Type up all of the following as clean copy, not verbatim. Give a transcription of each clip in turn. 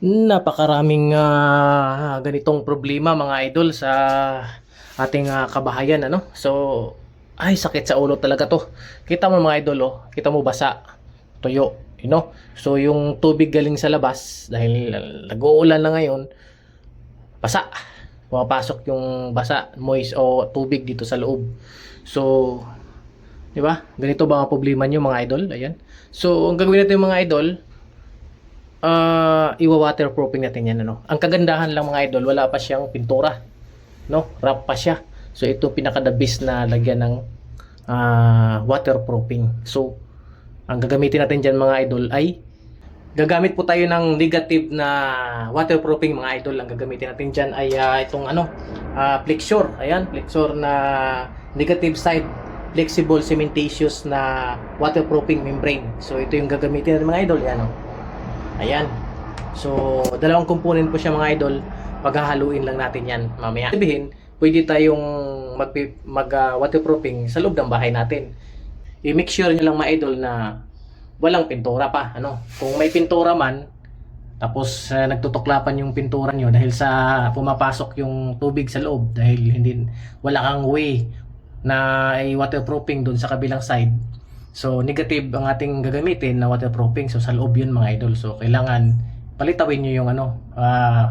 Napakaraming ganitong problema mga idol sa ating kabahayan ano. So ay sakit sa ulo talaga to. Kita mo mga idol, oh, kita mo basa, tuyo, you know. So yung tubig galing sa labas dahil nag-uulan na ngayon, basa. Pumapasok yung basa, moist o tubig dito sa loob. So, 'di ba? Ganito ba ang problema niyo mga idol? Ayan. So, ang gagawin natin mga idol, iwa-waterproofing natin yan ano. Ang kagandahan lang mga idol, wala pa siyang pintura, no? Wrap pa siya. So ito pinaka the best na lagyan ng waterproofing. So ang gagamitin natin diyan mga idol ay gagamit po tayo ng negative na waterproofing mga idol. Ang gagamitin natin diyan ay itong ano, Flexure. Ayan, Flexure na negative side flexible cementitious na waterproofing membrane. So ito yung gagamitin natin mga idol, yan oh. Ayan. So, dalawang component po siya mga idol. Paghahaluin lang natin yan mamaya. Sabihin, pwede tayong waterproofing sa loob ng bahay natin. I-make sure nyo lang mga idol na walang pintura pa. Ano? Kung may pintura man, tapos nagtutuklapan yung pintura nyo dahil sa pumapasok yung tubig sa loob dahil wala kang way na i-waterproofing dun sa kabilang side. So, negative ang ating gagamitin na waterproofing. So, sa loob yun mga idol. So, kailangan palitawin nyo yung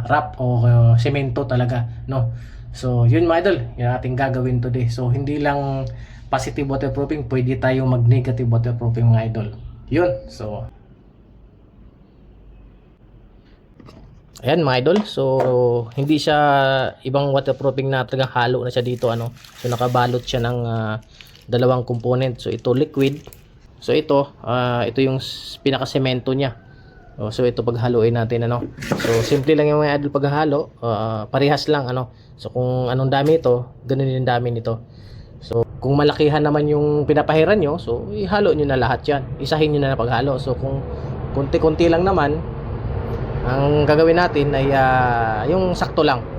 wrap o semento talaga, no? So, yun mga idol. Yung ating gagawin today. So, hindi lang positive waterproofing. Pwede tayong mag-negative waterproofing mga idol. Yun. So, ayan mga idol. So, hindi siya ibang waterproofing na talagang halo na siya dito, ano? So, nakabalot siya ng dalawang component. So ito liquid. So ito yung pinaka-semento niya. So ito paghaluin natin ano. So simple lang yung mga idol paghahalo, parehas lang ano. So kung anong dami ito, ganun din dami nito. So kung malakihan naman yung pinapahiran nyo, so ihalo nyo na lahat yan. Isahin nyo na paghalo. So kung konti-konti lang naman, ang gagawin natin ay yung sakto lang.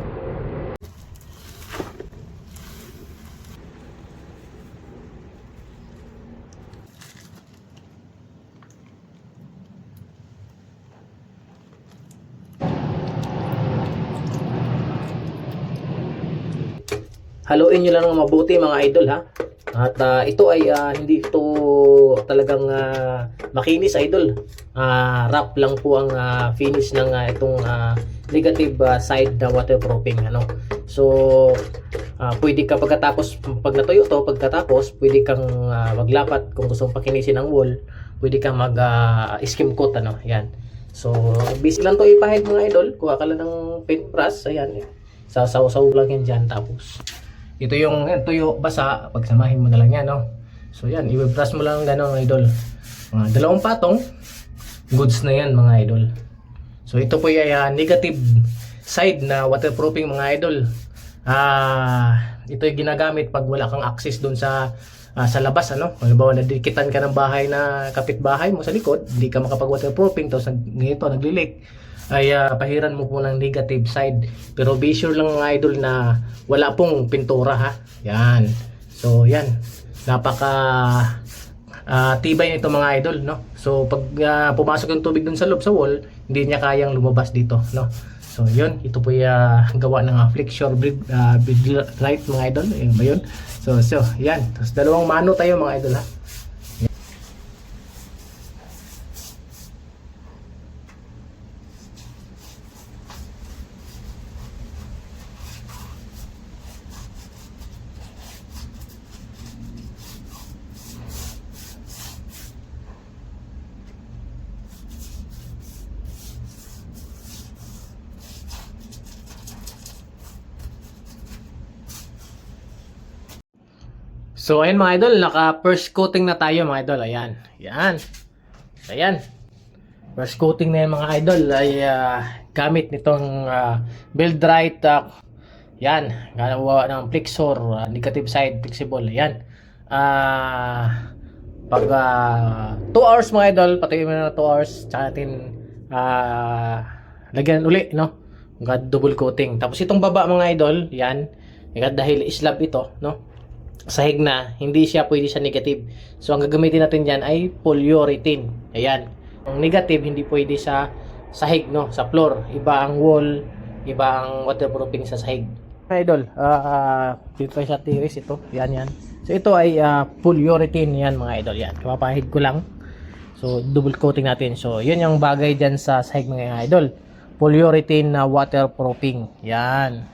Haluin nyo lang mabuti mga idol ha. At ito ay hindi ito talagang makinis idol. Wrap lang po ang finish ng itong negative side na waterproofing ano. So pwede ka pagkatapos pag natuyo to, pagkatapos pwede kang maglapat kung gusto mong pakinisin ang wall, pwede kang mag skim coat ano. Yan. So basic lang to ipahid mga idol. Kuha ka lang ng paintbrush, ayan. Sasaw-saw lang yan dyan tapos ito yung tuyo basa, pagsamahin mo na lang yan no. So yan, i-brush mo lang gano'n idol. Dalawang patong goods na yan mga idol. So ito po ay negative side na waterproofing mga idol. Ito yung ginagamit pag wala kang access doon sa labas ano. Halimbawa nadikitan ka ng bahay na kapitbahay mo sa likod, hindi ka makapag-waterproofing tapos ganito nagli-leak, ay pahiran mo po ng negative side. Pero be sure lang mga idol na wala pong pintura ha. Yan. So yan. Napaka tibay nito mga idol no. So pag pumasok yung tubig dun sa loob sa wall, hindi niya kayang lumabas dito no. So yun, ito po yung gawa ng Flexure Bridgelight mga idol. Ayun ba yun? So yan. Tapos dalawang mano tayo mga idol ha. So ayun mga idol, naka first coating na tayo mga idol. Ayan. Yan. Ayan. First coating na yan mga idol ay gamit nitong Build-Right yan, ganawa ng Flexure negative side flexible. Ayan. Pag 2 hours mga idol, patayin mo na 2 hours, tsaka natin lagyan uli no. Double coating. Tapos itong baba mga idol, yan. Dahil slab ito no. Sahig na, hindi siya pwede siya negative. So ang gagamitin natin diyan ay polyurethane. Ayan. Ang negative hindi pwede sa sahig, no, sa floor. Iba ang wall, iba ang waterproofing sa sahig. Mga idol, dito tayo sa tiris ito. Yan. So ito ay polyurethane yan mga idol. Yan, kapapahid ko lang. So double coating natin. So yun yung bagay dyan sa sahig mga idol. Polyurethane na waterproofing. Yan.